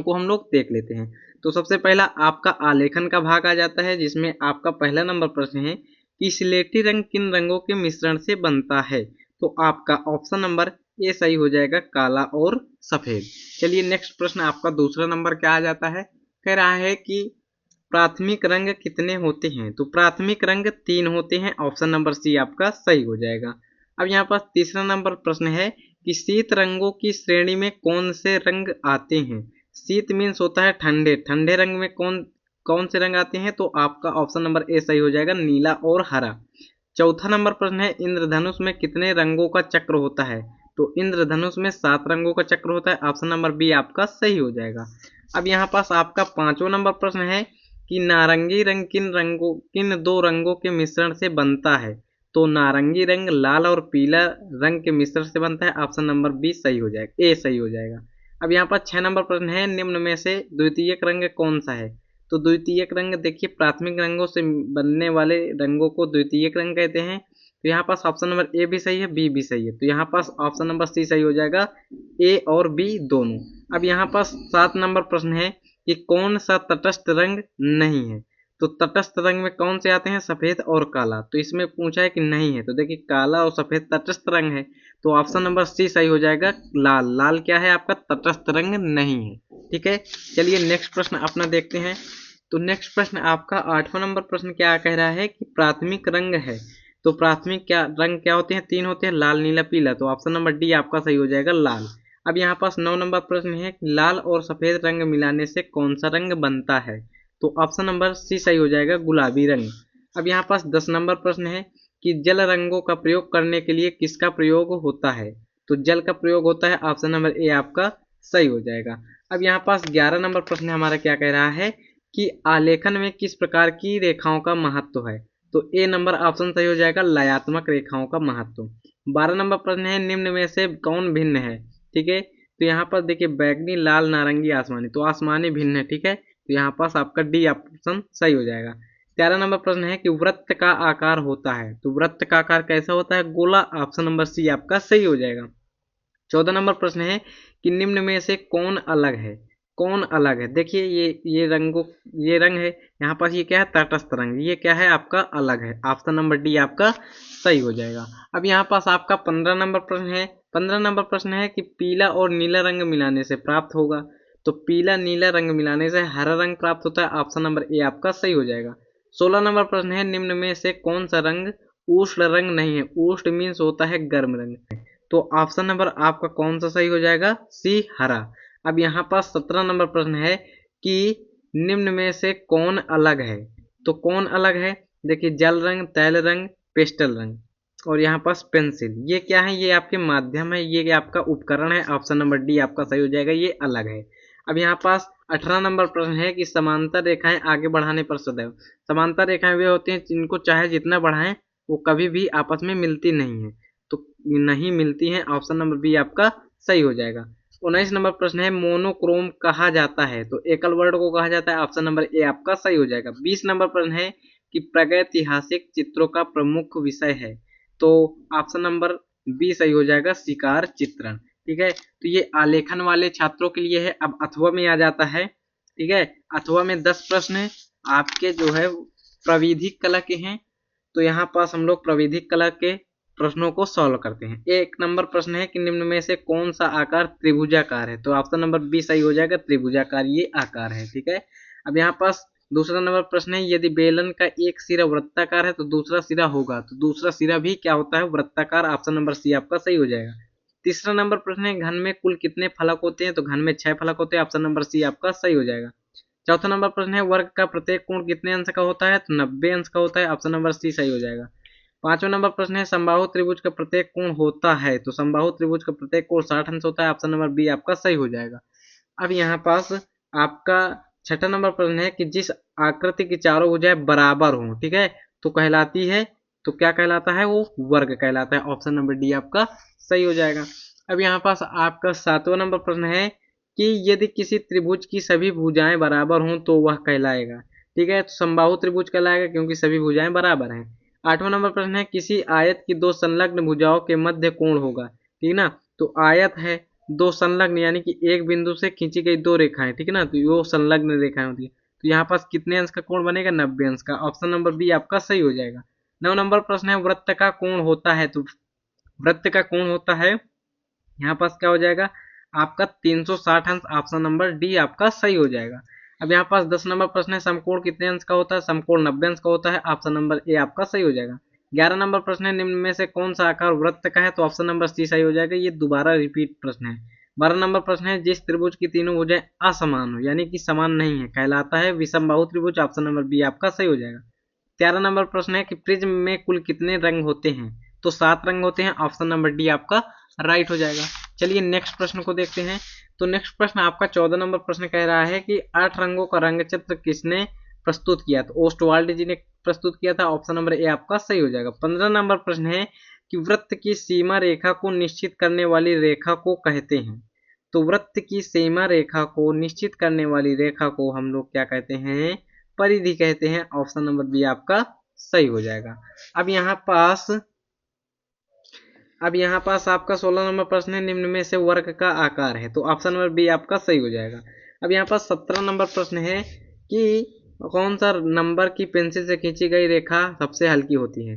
को हम लोग देख लेते हैं। तो सबसे पहला आपका आलेखन का भाग आ जाता है, जिसमें आपका पहला नंबर प्रश्न है कि स्लेटी रंग किन रंगों के मिश्रण से बनता है। तो आपका ऑप्शन नंबर ए सही हो जाएगा, काला और सफेद। चलिए नेक्स्ट प्रश्न आपका दूसरा नंबर क्या आ जाता है, कह रहा है कि प्राथमिक रंग कितने होते हैं। तो प्राथमिक रंग 3 होते हैं, ऑप्शन नंबर सी आपका सही हो जाएगा। अब यहाँ पर तीसरा नंबर प्रश्न है कि शीत रंगों की श्रेणी में कौन से रंग आते हैं। शीत मीन्स होता है ठंडे, ठंडे रंग में कौन कौन से रंग आते हैं। तो आपका ऑप्शन नंबर ए सही हो जाएगा, नीला और हरा। चौथा नंबर प्रश्न है इंद्रधनुष में कितने रंगों का चक्र होता है। तो इंद्रधनुष में 7 रंगों का चक्र होता है, ऑप्शन नंबर बी आपका सही हो जाएगा। अब यहाँ पास आपका पांचवा नंबर प्रश्न है कि नारंगी रंग किन दो रंगों के मिश्रण से बनता है। तो नारंगी रंग लाल और पीला रंग के मिश्रण से बनता है, ऑप्शन नंबर बी सही हो जाएगा, ए सही हो जाएगा। अब यहाँ पर 6 नंबर प्रश्न है निम्न में से द्वितीयक रंग कौन सा है। तो द्वितीयक रंग देखिए, प्राथमिक रंगों से बनने वाले रंगों को द्वितीयक रंग कहते हैं। तो यहाँ पास ऑप्शन नंबर ए भी सही है, बी भी सही है। तो यहाँ पास ऑप्शन नंबर सी सही हो जाएगा, ए और बी दोनों। अब यहाँ पास 7 नंबर प्रश्न है कि कौन सा तटस्थ रंग नहीं है। तो तटस्थ रंग में कौन से आते हैं, सफेद और काला। तो इसमें पूछा है कि नहीं है, तो देखिए काला और सफेद तटस्थ रंग है। तो ऑप्शन नंबर सी सही हो जाएगा, लाल। लाल क्या है आपका, तटस्थ रंग नहीं है। ठीक है, चलिए नेक्स्ट प्रश्न अपना देखते हैं। तो नेक्स्ट प्रश्न आपका 8वां नंबर प्रश्न क्या कह रहा है कि प्राथमिक रंग है। तो प्राथमिक रंग क्या होते हैं, 3 होते हैं, लाल नीला पीला। तो ऑप्शन नंबर डी आपका सही हो जाएगा, लाल। अब यहाँ पास 9 नंबर प्रश्न है कि लाल और सफेद रंग मिलाने से कौन सा रंग बनता है। तो ऑप्शन नंबर सी सही हो जाएगा, गुलाबी रंग। अब यहाँ पास 10 नंबर प्रश्न है कि जल रंगों का प्रयोग करने के लिए किसका प्रयोग होता है। तो जल का प्रयोग होता है, ऑप्शन नंबर ए आपका सही हो जाएगा। अब यहाँ पास 11 नंबर प्रश्न हमारा क्या कह रहा है कि आलेखन में किस प्रकार की रेखाओं का महत्व है। तो ए नंबर ऑप्शन सही हो जाएगा, लयात्मक रेखाओं का महत्व। 12 नंबर प्रश्न है निम्न में से कौन भिन्न है। ठीक है, तो यहाँ पर देखिए बैगनी, लाल, नारंगी, आसमानी। तो आसमानी भिन्न है। ठीक है, तो यहाँ पास आपका डी ऑप्शन सही हो जाएगा। 13 नंबर प्रश्न है कि वृत्त का आकार होता है। तो वृत्त का आकार कैसा होता है, गोला। ऑप्शन नंबर सी आपका सही हो जाएगा। 14 नंबर प्रश्न है कि निम्न में से कौन अलग है। कौन अलग है, देखिए ये रंग है, यहाँ पास ये क्या है, तटस्थ रंग। ये क्या है आपका, अलग है। ऑप्शन नंबर डी आपका सही हो जाएगा। अब यहाँ पास आपका 15 नंबर प्रश्न है। 15 नंबर प्रश्न है कि पीला और नीला रंग मिलाने से प्राप्त होगा। तो पीला नीला रंग मिलाने से हरा रंग प्राप्त होता है, ऑप्शन नंबर ए आपका सही हो जाएगा। 16 नंबर प्रश्न है निम्न में से कौन सा रंग उष्ण रंग नहीं है। उष्ण मीन्स होता है गर्म रंग। तो ऑप्शन नंबर आपका कौन सा सही हो जाएगा, सी हरा। अब यहाँ पास 17 नंबर प्रश्न है कि निम्न में से कौन अलग है। तो कौन अलग है, देखिए जल रंग, तैल रंग, पेस्टल रंग और यहाँ पास पेंसिल। ये क्या है, ये आपके माध्यम है, ये आपका उपकरण है। ऑप्शन नंबर डी आपका सही हो जाएगा, ये अलग है। अब यहाँ पास 18 नंबर प्रश्न है कि समांतर रेखाएं आगे बढ़ाने पर सदैव। समांतर रेखाएं वे होती हैं जिनको चाहे जितना बढ़ाएं वो कभी भी आपस में मिलती नहीं है। तो नहीं मिलती हैं, ऑप्शन नंबर बी आपका सही हो जाएगा। 19 नंबर प्रश्न है मोनोक्रोम कहा जाता है। तो एकल वर्ण को कहा जाता है, ऑप्शन नंबर ए आपका सही हो जाएगा। 20 नंबर प्रश्न है कि प्रागैतिहासिक चित्रों का प्रमुख विषय है। तो ऑप्शन नंबर बी सही हो जाएगा, शिकार चित्रण। ठीक है, तो ये आलेखन वाले छात्रों के लिए है। अब अथवा में आ जाता है। ठीक है, अथवा में 10 प्रश्न आपके जो है प्राविधिक कला के हैं। तो यहाँ पास हम लोग प्राविधिक कला के प्रश्नों को सॉल्व करते हैं। एक नंबर प्रश्न है कि निम्न में से कौन सा आकार त्रिभुजाकार है। तो ऑप्शन नंबर बी सही हो जाएगा, त्रिभुजाकार ये आकार है। ठीक है, अब यहाँ पास दूसरा नंबर प्रश्न है यदि बेलन का एक सिरा वृत्ताकार है तो दूसरा सिरा होगा। तो दूसरा सिरा भी क्या होता है, वृत्ताकार। ऑप्शन नंबर सी आपका सही हो जाएगा। तीसरा नंबर प्रश्न है घन में कुल कितने फलक होते हैं। तो घन में 6 फलक होते हैं, ऑप्शन नंबर सी आपका सही हो जाएगा। चौथा नंबर प्रश्न है वर्ग का प्रत्येक कोण कितने अंश का होता है। तो 90 अंश का होता है, ऑप्शन नंबर सी सही हो जाएगा। पांचवा नंबर प्रश्न है समबाहु त्रिभुज का प्रत्येक कोण होता है। तो समबाहु त्रिभुज का प्रत्येक कोण 60 अंश होता है, ऑप्शन नंबर बी आपका सही हो जाएगा। अब यहाँ पास आपका छठा नंबर प्रश्न है कि जिस आकृति की चारों भुजाएं बराबर हों, ठीक है, तो कहलाती है। तो क्या कहलाता है, वो वर्ग कहलाता है। ऑप्शन नंबर डी आपका सही हो जाएगा। अब यहाँ पास आपका 7वां नंबर प्रश्न है कि यदि किसी त्रिभुज की सभी भुजाएं बराबर हों तो वह कहलाएगा। ठीक है, तो समबाहु त्रिभुज कहलाएगा क्योंकि सभी भुजाएं बराबर हैं। 8वां नंबर प्रश्न है किसी आयत की 2 संलग्न भुजाओं के मध्य कोण होगा। ठीक ना, तो आयत है दो संलग्न यानी कि एक बिंदु से खींची गई दो रेखाएं, ठीक है ना, तो वो संलग्न रेखाएं होती है। तो यहाँ पास कितने अंश का कोण बनेगा, 90 अंश का। ऑप्शन नंबर बी आपका सही हो जाएगा। 9 नंबर प्रश्न है वृत्त का कोण होता है, तो वृत्त का कोण होता है यहाँ पास क्या हो जाएगा आपका 360 अंश। ऑप्शन नंबर डी आपका सही हो जाएगा। अब यहाँ पास 10 नंबर प्रश्न है समकोण कितने अंश का होता है, समकोण 90 अंश का होता है। ऑप्शन नंबर ए आपका सही हो जाएगा। 11 नंबर प्रश्न है निम्न में से कौन सा आकार वृत्त का है, तो ऑप्शन नंबर सी सही हो जाएगा। ये दोबारा रिपीट प्रश्न है। 12 नंबर प्रश्न है जिस त्रिभुज की तीनों भुजाएं असमान हो यानी कि समान नहीं है कहलाता है विषमबाहु त्रिभुज। ऑप्शन नंबर बी आपका सही हो जाएगा। 13 नंबर प्रश्न है कि प्रिज्म में कुल कितने रंग होते हैं, तो 7 रंग होते हैं। ऑप्शन नंबर डी आपका राइट हो जाएगा। चलिए नेक्स्ट प्रश्न को देखते हैं। तो नेक्स्ट प्रश्न आपका 14 नंबर प्रश्न कह रहा है कि 8 रंगों का रंग चित्र किसने प्रस्तुत किया, तो ओस्टवाल्ड जी ने प्रस्तुत किया था। ऑप्शन नंबर ए आपका सही हो जाएगा। 15 नंबर प्रश्न है कि वृत्त की सीमा रेखा को निश्चित करने वाली रेखा को कहते हैं, तो वृत्त की सीमा रेखा को निश्चित करने वाली रेखा को हम लोग क्या कहते हैं, परिधि कहते हैं। ऑप्शन नंबर बी आपका सही हो जाएगा। अब यहाँ पास आपका 16 नंबर प्रश्न है निम्न में से वर्ग का आकार है, तो ऑप्शन नंबर बी आपका सही हो जाएगा। अब यहाँ पास 17 नंबर प्रश्न है कि कौन सा नंबर की पेंसिल से खींची गई रेखा सबसे हल्की होती है,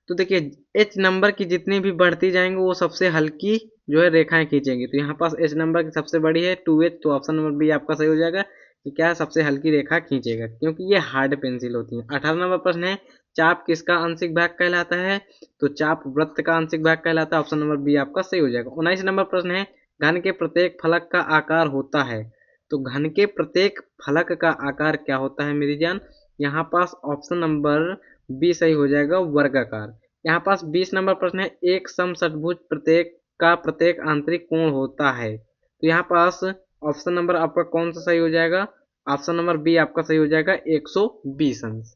तो देखिए एच नंबर की जितनी भी बढ़ती जाएंगी वो सबसे हल्की जो है रेखाएं खींचेंगी। तो यहाँ पास एच नंबर की सबसे बड़ी है 2H, तो ऑप्शन नंबर बी आपका सही हो जाएगा कि क्या सबसे हल्की रेखा खींचेगा क्योंकि ये हार्ड पेंसिल होती है। 18 नंबर प्रश्न है चाप किसका आंशिक भाग कहलाता है, तो चाप वृत्त का आंशिक भाग कहलाता है। ऑप्शन नंबर बी आपका सही हो जाएगा। 19 नंबर प्रश्न है घन के प्रत्येक फलक का आकार होता है, तो घन के प्रत्येक फलक का आकार क्या होता है मेरी जान, यहाँ पास ऑप्शन नंबर बी सही हो जाएगा, वर्गाकार। यहाँ पास 20 नंबर प्रश्न है एक समषटभुज प्रत्येक का प्रत्येक आंतरिक कोण होता है, तो यहाँ पास ऑप्शन नंबर आपका कौन सा सही हो जाएगा, ऑप्शन नंबर बी आपका सही हो जाएगा 120 अंश।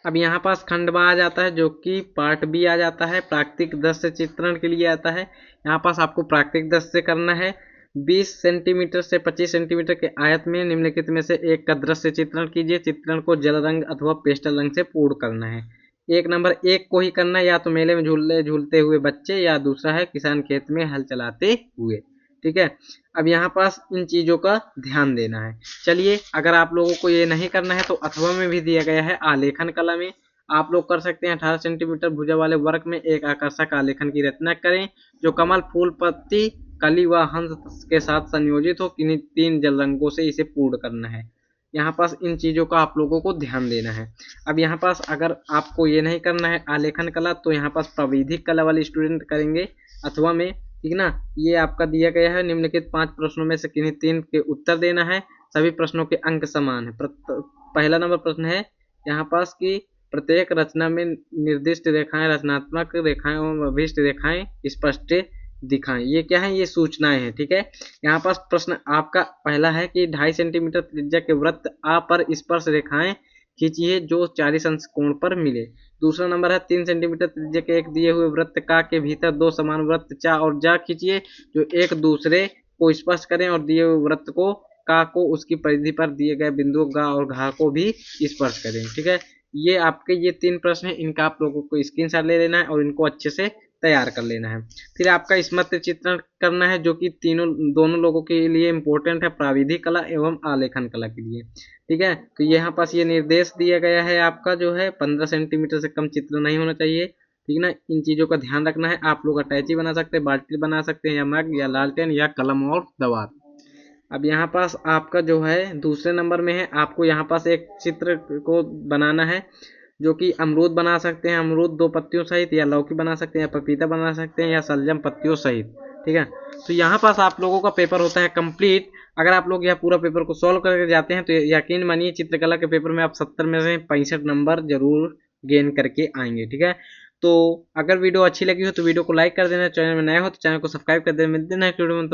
अब यहाँ पास खंडवा आ जाता है जो कि पार्ट बी आ जाता है, प्राकृतिक दृश्य चित्रण के लिए आता है। यहाँ पास आपको प्राकृतिक दृश्य से करना है 20 सेंटीमीटर से 25 सेंटीमीटर के आयत में निम्नलिखित में से एक का दृश्य चित्रण कीजिए। चित्रण को जल रंग अथवा पेस्टल रंग से पूर्ण करना है। एक नंबर एक को ही करना है, या तो मेले में झूलते हुए बच्चे, या दूसरा है किसान खेत में हल चलाते हुए, ठीक है। अब यहाँ पास इन चीजों का ध्यान देना है। चलिए अगर आप लोगों को ये नहीं करना है तो अथवा में भी दिया गया है आलेखन कला में आप लोग कर सकते हैं। 18 सेंटीमीटर भुजा वाले वर्ग में एक आकर्षक आलेखन की रचना करें जो कमल, फूल, पत्ती, कली व हंस के साथ संयोजित हो। किन्हीं 3 जल रंगों से इसे पूर्ण करना है। यहाँ पास इन चीजों का आप लोगों को ध्यान देना है। अब यहाँ पास अगर आपको ये नहीं करना है आलेखन कला, तो यहाँ पास प्राविधिक कला वाले स्टूडेंट करेंगे अथवा में, ठीक ना। ये आपका दिया गया है निम्नलिखित 5 प्रश्नों में से किन्हीं 3 के उत्तर देना है। सभी प्रश्नों के अंक समान है। पहला नंबर प्रश्न है यहाँ पास की प्रत्येक रचना में निर्दिष्ट रेखाएं, रचनात्मक रेखाएं एवं अभिष्ट रेखाएं स्पष्ट दिखाएं। ये क्या है, ये सूचनाएं हैं, ठीक है। यहाँ पास प्रश्न आपका पहला है कि 2.5 सेंटीमीटर त्रिज्या के वृत्त आ पर स्पर्श रेखाएं खींचिए जो 40 अंश कोण पर मिले। दूसरा नंबर है 3 सेंटीमीटर त्रिज्या के एक दिए हुए वृत्त का के भीतर 2 समान वृत्त चा और जा खींचिए जो एक दूसरे को स्पर्श करें और दिए हुए वृत्त को का को उसकी परिधि पर दिए गए बिंदुओं गा और घा को भी स्पर्श करें, ठीक है। ये आपके ये 3 प्रश्न है, इनका आप लोगों को स्क्रीनशॉट ले लेना है और इनको अच्छे से तैयार कर लेना है। फिर आपका स्मृति चित्रण करना है जो कि दोनों लोगों के लिए इंपॉर्टेंट है, प्राविधिक कला एवं आलेखन कला के लिए, ठीक है। तो यहाँ पास ये निर्देश दिया गया है आपका जो है 15 सेंटीमीटर से कम चित्र नहीं होना चाहिए, ठीक ना। इन चीजों का ध्यान रखना है। आप लोग अटैची बना सकते हैं, बाल्टी बना सकते हैं, या मग या लालटेन या कलम और दवात। अब यहाँ पास आपका जो है दूसरे नंबर में है आपको यहाँ पास एक चित्र को बनाना है जो कि अमरूद बना सकते हैं, अमरूद 2 पत्तियों सहित, या लौकी बना सकते हैं, या पपीता बना सकते हैं, या सलजम पत्तियों सहित, ठीक है। तो यहाँ पास आप लोगों का पेपर होता है कंप्लीट। अगर आप लोग यह पूरा पेपर को सॉल्व करके जाते हैं तो यकीन मानिए चित्रकला के पेपर में आप 70 में से 65 नंबर जरूर गेन करके आएंगे, ठीक है। तो अगर वीडियो अच्छी लगी हो तो वीडियो को लाइक कर देना, चैनल में नया हो तो चैनल को सब्सक्राइब कर देना। मिलते हैं नेक्स्ट वीडियो में।